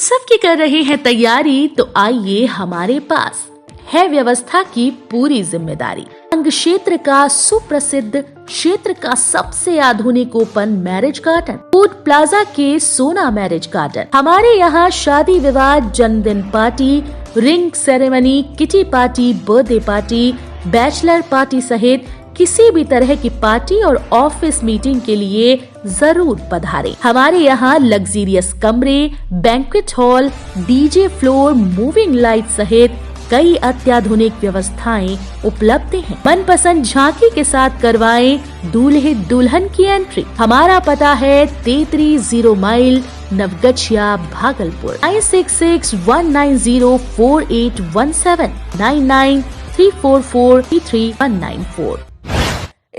सबकी कर रहे हैं तैयारी, तो आइए हमारे पास है व्यवस्था की पूरी जिम्मेदारी। अंग क्षेत्र का सुप्रसिद्ध क्षेत्र का सबसे आधुनिक open marriage garden, food plaza के सोना मैरिज गार्डन। हमारे यहाँ शादी विवाह, जन्मदिन party, ring ceremony, kitty party, birthday party, bachelor party सहित किसी भी तरह की पार्टी और ऑफिस मीटिंग के लिए जरूर पधारें। हमारे यहाँ लग्जीरियस कमरे, banquet hall, DJ floor, moving light सहित कई अत्याधुनिक व्यवस्थाएं उपलब्ध हैं। मनपसंद झांकी के साथ करवाएं दूल्हे दुल्हन की एंट्री। हमारा पता है 33 mile, Navgachhia, Bhagalpur. 9661904817 9934433194।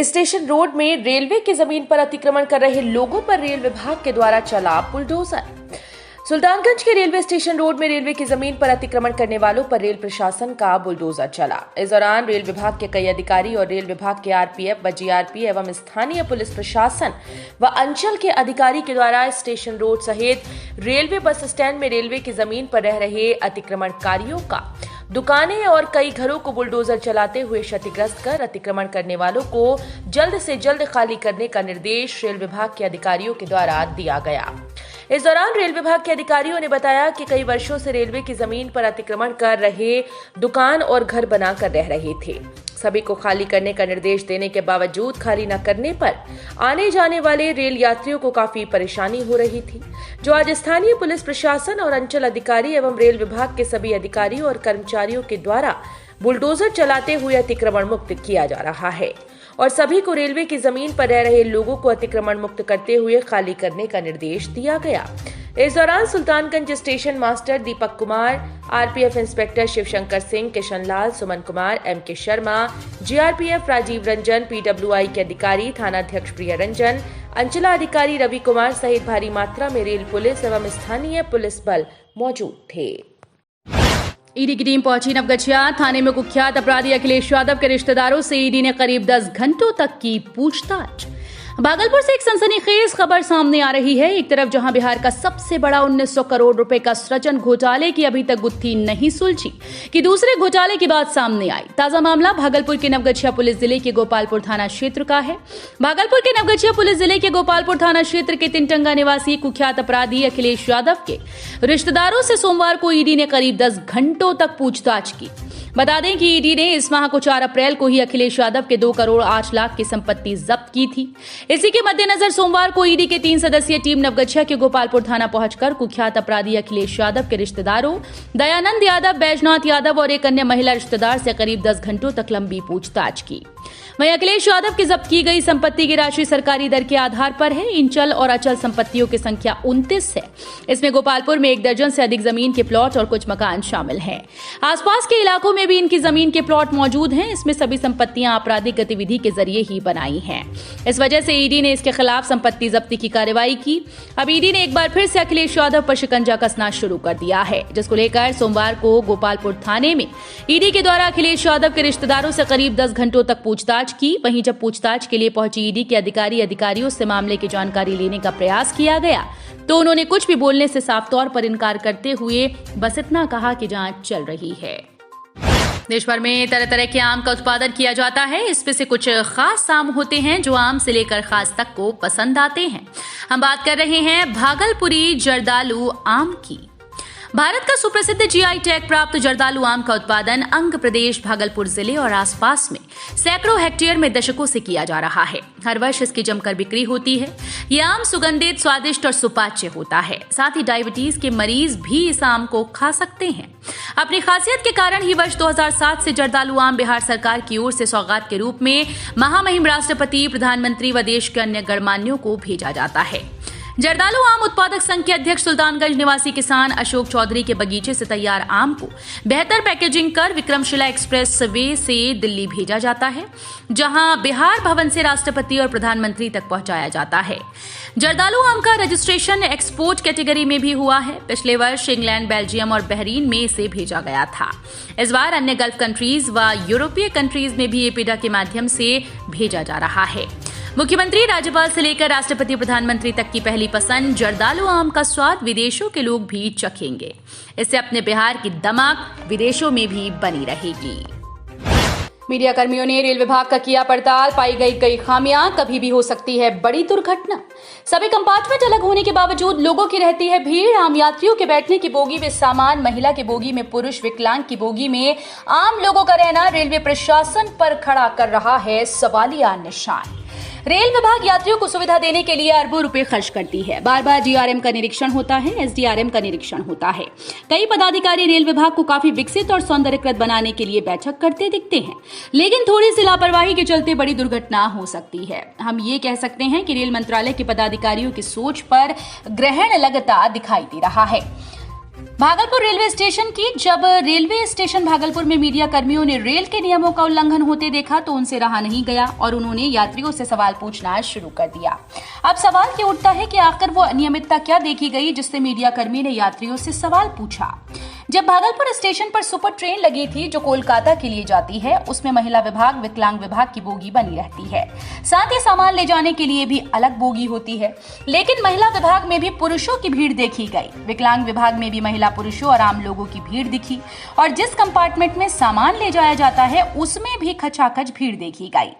Station road में रेलवे की जमीन पर अतिक्रमण कर रहे लोगों पर रेल विभाग के द्वारा चला बुलडोजर। सुल्तानगंज के रेलवे स्टेशन रोड में रेलवे की जमीन पर अतिक्रमण करने वालों पर रेल प्रशासन का बुलडोजर चला। इस दौरान रेल विभाग के कई अधिकारी और रेल विभाग के आरपीएफ व जीआरपी एवं स्थानीय पुलिस प्रशासन व अंचल के अधिकारी के द्वारा स्टेशन रोड सहित रेलवे बस स्टैंड में रेलवे की जमीन पर रह रहे अतिक्रमणकारियों का दुकानें और कई घरों को बुलडोजर चलाते हुए क्षतिग्रस्त कर अतिक्रमण करने वालों को जल्द से जल्द खाली करने का निर्देश रेल विभाग के अधिकारियों के द्वारा दिया गया। इस दौरान रेल विभाग के अधिकारियों ने बताया कि कई वर्षों से रेलवे की जमीन पर अतिक्रमण कर रहे दुकान और घर बनाकर रह रहे थे। सभी को खाली करने का निर्देश देने के बावजूद खाली न करने पर आने जाने वाले रेल यात्रियों को काफी परेशानी हो रही थी, जो आज स्थानीय पुलिस प्रशासन और अंचल अधिकारी एवं रेल विभाग के सभी अधिकारियों और कर्मचारियों के द्वारा बुलडोजर चलाते हुए अतिक्रमण मुक्त किया जा रहा है और सभी को रेलवे की जमीन पर रह रहे लोगों को अतिक्रमण मुक्त करते हुए खाली करने का निर्देश दिया गया। इस दौरान Sultanganj station master Deepak Kumar, RPF inspector Shivshankar Singh, Kishan Lal, Suman Kumar, MK Sharma, GRPF Rajiv Ranjan, PWI के अधिकारी, थानाध्यक्ष प्रिय रंजन, अंचलाधिकारी रवि कुमार सहित भारी मात्रा में रेल पुलिस एवं स्थानीय पुलिस बल मौजूद थे। ईडी की टीम पहुंची नवगछिया थाने में। कुख्यात अपराधी अखिलेश यादव के रिश्तेदारों से ईडी ने करीब 10 घंटों तक की पूछताछ। भागलपुर से एक सनसनीखेज खबर सामने आ रही है। एक तरफ जहां बिहार का सबसे बड़ा 1900 करोड़ रुपए का सृजन घोटाले की अभी तक गुत्थी नहीं सुलझी कि दूसरे घोटाले की बात सामने आई। ताजा मामला भागलपुर के नवगछिया पुलिस जिले के गोपालपुर थाना क्षेत्र का है। भागलपुर के नवगछिया पुलिस जिले के गोपालपुर थाना क्षेत्र के तिनटंगा निवासी कुख्यात अपराधी अखिलेश यादव के रिश्तेदारों से सोमवार को ईडी ने करीब 10 घंटों तक पूछताछ की। बता दें कि ईडी ने इस माह को 4 अप्रैल को ही अखिलेश यादव के 2 करोड़ 8 लाख की संपत्ति जब्त की थी। इसी के मद्देनजर सोमवार को ईडी के 3 सदस्यीय टीम नवगछिया के गोपालपुर थाना पहुंचकर कुख्यात अपराधी अखिलेश यादव के रिश्तेदारों दयानंद यादव, बैजनाथ यादव और एक अन्य महिला रिश्तेदार से करीब 10 घंटों तक लंबी पूछताछ की। वहीं अखिलेश यादव की जब्त की गई संपत्ति की राशि सरकारी दर के आधार पर है। इन चल और अचल संपत्तियों की संख्या 29 है। इसमें गोपालपुर में 1 दर्जन से अधिक जमीन के प्लॉट और कुछ मकान शामिल हैं। आसपास के इलाकों में भी इनकी जमीन के प्लॉट मौजूद हैं। इसमें सभी संपत्तियां आपराधिक गतिविधि के जरिए ही बनाई हैं। इस वजह से ईडी ने इसके खिलाफ संपत्ति जब्ती की कार्रवाई की। अब ईडी ने एक बार फिर से अखिलेश यादव पर शिकंजा कसना शुरू कर दिया है, जिसको लेकर सोमवार को गोपालपुर थाने में ईडी के द्वारा अखिलेश यादव के रिश्तेदारों से करीब 10 घंटों तक पूछताछ की। वहीं जब पूछताछ के लिए पहुंची ईडी के अधिकारियों से मामले की जानकारी लेने का प्रयास किया गया तो उन्होंने कुछ भी बोलने से साफ तौर पर इनकार करते हुए बस इतना कहा कि जांच चल रही है। देश भर में तरह तरह के आम का उत्पादन किया जाता है। इसमें से कुछ खास आम होते हैं जो आम से लेकर खास तक को पसंद आते हैं। हम बात कर रहे हैं भागलपुरी जर्दालू आम की। भारत का सुप्रसिद्ध जीआई टैग प्राप्त जर्दालू आम का उत्पादन अंग प्रदेश भागलपुर जिले और आसपास में सैकड़ों हेक्टेयर में दशकों से किया जा रहा है। हर वर्ष इसकी जमकर बिक्री होती है। ये आम सुगंधित, स्वादिष्ट और सुपाच्य होता है। साथ ही डायबिटीज के मरीज भी इस आम को खा सकते हैं। अपनी खासियत के कारण ही वर्ष 2007 से जर्दालू आम बिहार सरकार की ओर से सौगात के रूप में महामहिम राष्ट्रपति, प्रधानमंत्री व देश के अन्य गणमान्यों को भेजा जाता है। जर्दालू आम उत्पादक संघ के अध्यक्ष सुल्तानगंज निवासी किसान अशोक चौधरी के बगीचे से तैयार आम को बेहतर पैकेजिंग कर विक्रमशिला एक्सप्रेस वे से दिल्ली भेजा जाता है, जहां बिहार भवन से राष्ट्रपति और प्रधानमंत्री तक पहुंचाया जाता है। जर्दालू आम का रजिस्ट्रेशन एक्सपोर्ट कैटेगरी में भी हुआ है। पिछले वर्ष इंग्लैंड, बेल्जियम और बहरीन में इसे भेजा गया था। इस बार अन्य गल्फ कंट्रीज व यूरोपीय कंट्रीज में भी एपीडा के माध्यम से भेजा जा रहा है। मुख्यमंत्री, राज्यपाल से लेकर राष्ट्रपति, प्रधानमंत्री तक की पहली पसंद जर्दालू आम का स्वाद विदेशों के लोग भी चखेंगे। इससे अपने बिहार की दमक विदेशों में भी बनी रहेगी। मीडिया कर्मियों ने रेल विभाग का किया पड़ताल, पाई गई कई खामियां, कभी भी हो सकती है बड़ी दुर्घटना। सभी कंपार्टमेंट अलग होने के बावजूद लोगों की रहती है भीड़। आम यात्रियों के बैठने की बोगी में सामान, महिला की बोगी में पुरुष, विकलांग की बोगी में आम लोगों का रहना रेलवे प्रशासन पर खड़ा कर रहा है सवालिया निशान। रेल विभाग यात्रियों को सुविधा देने के लिए अरबों रुपए खर्च करती है। बार बार डीआरएम का निरीक्षण होता है, एसडीआरएम का निरीक्षण होता है। कई पदाधिकारी रेल विभाग को काफी विकसित और सौंदर्यकृत बनाने के लिए बैठक करते दिखते हैं, लेकिन थोड़ी सी लापरवाही के चलते बड़ी दुर्घटना हो सकती है। हम ये कह सकते हैं कि रेल मंत्रालय के पदाधिकारियों की सोच पर ग्रहण लगता दिखाई दे रहा है। भागलपुर रेलवे स्टेशन की जब रेलवे स्टेशन भागलपुर में मीडिया कर्मियों ने रेल के नियमों का उल्लंघन होते देखा तो उनसे रहा नहीं गया और उन्होंने यात्रियों से सवाल पूछना शुरू कर दिया। अब सवाल ये उठता है कि आखिर वो अनियमितता क्या देखी गई जिससे मीडिया कर्मी ने यात्रियों से सवाल पूछा। जब भागलपुर स्टेशन पर सुपर ट्रेन लगी थी जो कोलकाता के लिए जाती है, उसमें महिला विभाग, विकलांग विभाग की बोगी बनी रहती है। साथ ही सामान ले जाने के लिए भी अलग बोगी होती है, लेकिन महिला विभाग में भी पुरुषों की भीड़ देखी गई। विकलांग विभाग में भी महिला, पुरुषों और आम लोगों की भीड़ दिखी और जिस कंपार्टमेंट में सामान ले जाया जाता है उसमें भी खचाखच भीड़ देखी गई।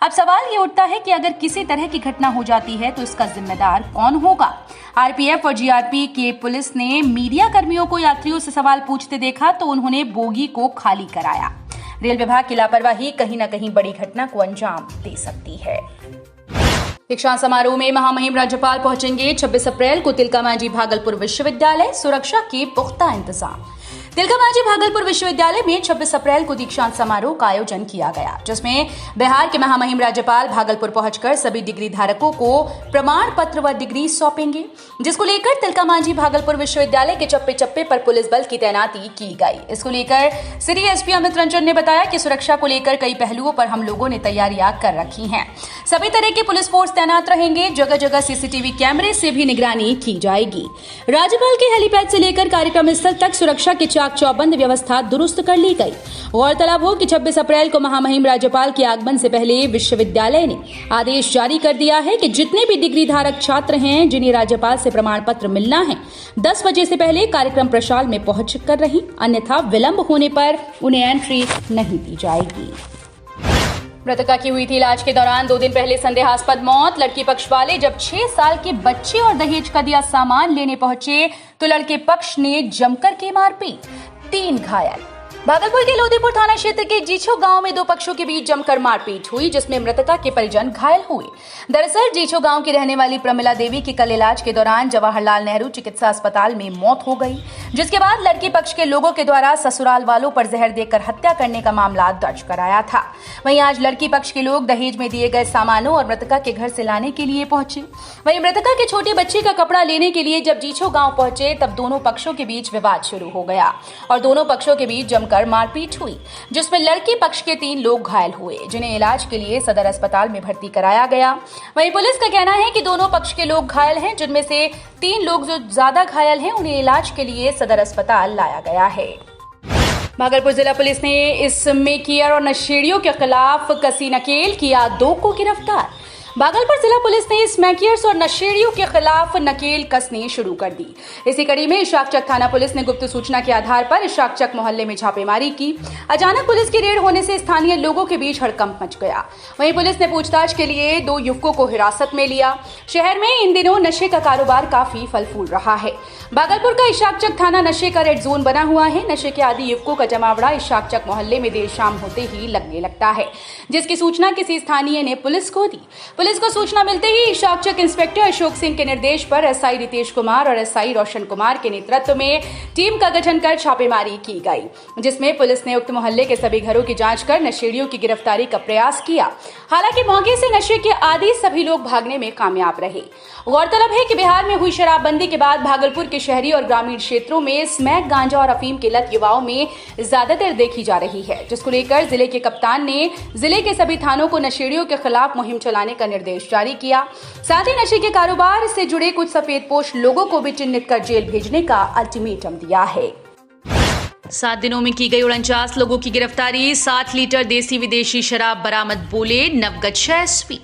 अब सवाल ये उठता है कि अगर किसी तरह की घटना हो जाती है तो इसका जिम्मेदार कौन होगा। आरपीएफ और जीआरपी के पुलिस ने मीडिया कर्मियों को यात्रियों से सवाल पूछते देखा तो उन्होंने बोगी को खाली कराया। रेल विभाग की लापरवाही कहीं न कहीं बड़ी घटना को अंजाम दे सकती है। दीक्षांत समारोह में महामहिम राज्यपाल पहुंचेंगे 26 अप्रैल को तिलका मांझी भागलपुर विश्वविद्यालय, सुरक्षा के पुख्ता इंतजाम। तिलका मांझी भागलपुर विश्वविद्यालय में 26 अप्रैल को दीक्षांत समारोह का आयोजन किया गया, जिसमें बिहार के महामहिम राज्यपाल भागलपुर पहुंचकर सभी डिग्री धारकों को प्रमाण पत्र व डिग्री सौंपेंगे, जिसको लेकर तिलका मांझी भागलपुर विश्वविद्यालय के चप्पे चप्पे पर पुलिस बल की तैनाती की गई। इसको लेकर सिटी एसपी अमित रंजन ने बताया कि सुरक्षा को लेकर कई पहलुओं पर हम लोगों ने तैयारियां कर रखी हैं। सभी तरह के पुलिस फोर्स तैनात रहेंगे, जगह जगह सीसीटीवी कैमरे से भी निगरानी की जाएगी। राज्यपाल के हेलीपैड से लेकर कार्यक्रम स्थल तक सुरक्षा के चौबंद व्यवस्था दुरुस्त कर ली गई। गौरतलब हो कि 26 अप्रैल को महामहिम राज्यपाल के आगमन से पहले विश्वविद्यालय ने आदेश जारी कर दिया है कि जितने भी डिग्री धारक छात्र हैं जिन्हें राज्यपाल से प्रमाण पत्र मिलना है, 10 बजे से पहले कार्यक्रम प्रशाल में पहुंच कर रहें, अन्यथा विलंब होने पर उन्हें एंट्री नहीं दी जाएगी। मृतका की हुई थी इलाज के दौरान 2 दिन पहले संदेहास्पद मौत। लड़की पक्ष वाले जब 6 साल के बच्चे और दहेज का दिया सामान लेने पहुंचे तो लड़के पक्ष ने जमकर की मारपीट, 3 घायल। भागलपुर के लोधीपुर थाना क्षेत्र के जीछो गांव में 2 पक्षों के बीच जमकर मारपीट हुई, जिसमें मृतका के परिजन घायल हुए। दरअसल जीछो गांव की रहने वाली प्रमिला देवी की कल इलाज के दौरान जवाहरलाल नेहरू चिकित्सा अस्पताल में मौत हो गई, जिसके बाद लड़की पक्ष के लोगों के द्वारा ससुराल वालों पर जहर देकर हत्या करने का मामला दर्ज कराया था। वहीं आज लड़की पक्ष के लोग दहेज में दिए गए सामानों और मृतका के घर से लाने के लिए पहुंचे। वहीं मृतका के छोटे बच्चे का कपड़ा लेने के लिए जब जीछो गांव पहुंचे तब दोनों पक्षों के बीच विवाद शुरू हो गया और दोनों पक्षों के बीच जमकर मारपीट हुई, जिसमें लड़की पक्ष के 3 लोग घायल हुए, जिन्हें इलाज के लिए सदर अस्पताल में भर्ती कराया गया। वहीं पुलिस का कहना है कि दोनों पक्ष के लोग घायल हैं, जिनमें से 3 लोग जो ज्यादा घायल हैं उन्हें इलाज के लिए सदर अस्पताल लाया गया है। भागलपुर जिला पुलिस ने इस मेकियर और नशेड़ियों के खिलाफ कसी नकेल, किया 2 को गिरफ्तार। भागलपुर जिला पुलिस ने स्मैकियर्स और नशेड़ियों के खिलाफ नकेल कसनी शुरू कर दी। इसी कड़ी में इशाकचक थाना पुलिस ने गुप्त सूचना के आधार पर इशाकचक मोहल्ले में छापेमारी की। अचानक पुलिस की रेड होने से स्थानीय लोगों के बीच हड़कंप मच गया। वहीं पुलिस ने पूछताछ के लिए 2 युवकों को हिरासत में लिया। शहर में इन दिनों नशे का कारोबार काफी फल फूल रहा है। भागलपुर का इशाकचक थाना नशे का रेड जोन बना हुआ है। नशे के आदि युवकों का जमावड़ा इशाकचक मोहल्ले में देर शाम होते ही लगने लगता है, जिसकी सूचना किसी स्थानीय ने पुलिस को दी। पुलिस को सूचना मिलते ही इशाकचक इंस्पेक्टर अशोक सिंह के निर्देश पर एसआई रितेश कुमार और एसआई रोशन कुमार के नेतृत्व में टीम का गठन कर छापेमारी की गई, जिसमें पुलिस ने उक्त मोहल्ले के सभी घरों की जांच कर नशेड़ियों की गिरफ्तारी का प्रयास किया। हालांकि मौके से नशे के आदि सभी लोग भागने में कामयाब रहे। गौरतलब है कि बिहार में हुई शराबबंदी के बाद भागलपुर के शहरी और ग्रामीण क्षेत्रों में स्मैक, गांजा और अफीम की लत युवाओं में ज्यादातर देखी जा रही है, जिसको लेकर जिले के कप्तान ने जिले के सभी थानों को नशेड़ियों के खिलाफ मुहिम चलाने का निर्देश जारी किया। साथ ही नशे के कारोबार से जुड़े कुछ सफेदपोश लोगों को भी चिन्हित कर जेल भेजने का अल्टीमेटम दिया है। 7 दिनों में की गई 49 लोगों की गिरफ्तारी। 7 लीटर देसी विदेशी शराब बरामद, बोले नवगछिया एसपी।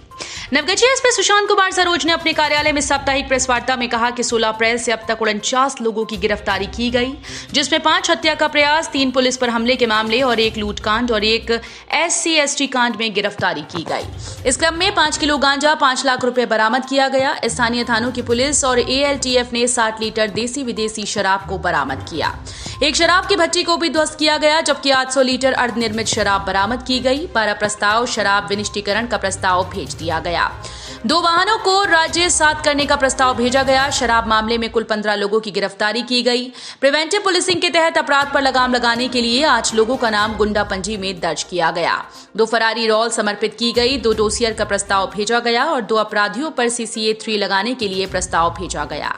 नवगछिया एसपी सुशांत कुमार सरोज ने अपने कार्यालय में साप्ताहिक प्रेस वार्ता में कहा कि 16 अप्रैल से अब तक 49 लोगों की गिरफ्तारी की गई, जिसमें 5 हत्या का प्रयास, 3 पुलिस पर हमले के मामले और 1 लूटकांड और 1 SC/ST कांड में गिरफ्तारी की गई। इस क्रम में 5 किलो गांजा, 5 लाख रुपए बरामद किया गया। स्थानीय थानों की पुलिस और ALTF ने 60 लीटर देसी विदेशी शराब को बरामद किया। एक शराब की भट्टी को भी ध्वस्त किया गया, जबकि 800 लीटर अर्धनिर्मित शराब बरामद की गई। 12 प्रस्ताव शराब विनिष्टीकरण का प्रस्ताव भेज दिया गया। 2 वाहनों को राज्य 7 करने का प्रस्ताव भेजा गया। शराब मामले में कुल 15 लोगों की गिरफ्तारी की गई। प्रिवेंटिव पुलिसिंग के तहत अपराध पर लगाम लगाने के लिए 8 लोगों का नाम गुंडा पंजी में दर्ज किया गया। 2 फरारी रॉल समर्पित की गई। 2 डोसियर का प्रस्ताव भेजा गया और 2 अपराधियों पर CCA 3 लगाने के लिए प्रस्ताव भेजा गया।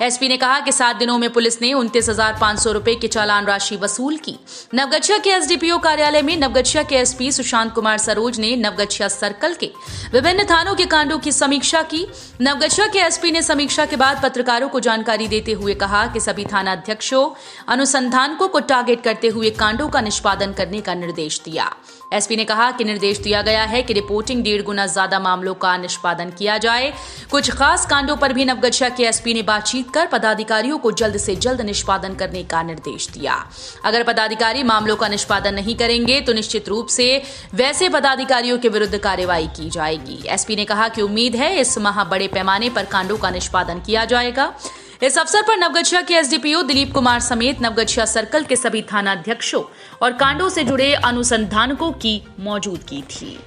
एसपी ने कहा कि 7 दिनों में पुलिस ने 29,500 रुपए की चालान राशि वसूल की। नवगछिया के SDPO कार्यालय में नवगछिया के SP सुशांत कुमार सरोज ने नवगछिया सर्कल के विभिन्न थानों के कांडों की समीक्षा की। नवगछिया के SP ने समीक्षा के बाद पत्रकारों को जानकारी देते हुए कहा कि सभी थाना अध्यक्षों, अनुसंधानकों को टारगेट करते हुए कांडों का निष्पादन करने का निर्देश दिया। एसपी ने कहा कि निर्देश दिया गया है कि रिपोर्टिंग 1.5 गुना ज्यादा मामलों का निष्पादन किया जाए। कुछ खास कांडों पर भी नवगछिया के एसपी ने बातचीत कर पदाधिकारियों को जल्द से जल्द निष्पादन करने का निर्देश दिया। अगर पदाधिकारी मामलों का निष्पादन नहीं करेंगे तो निश्चित रूप से वैसे पदाधिकारियों के विरुद्ध कार्रवाई की जाएगी। एसपी ने कहा कि उम्मीद है इस माह बड़े पैमाने पर कांडों का निष्पादन किया जाएगा। इस अवसर पर नवगछिया के SDPO दिलीप कुमार समेत नवगछिया सर्कल के सभी थाना अध्यक्षों और कांडों से जुड़े अनुसंधानकों की मौजूदगी थी।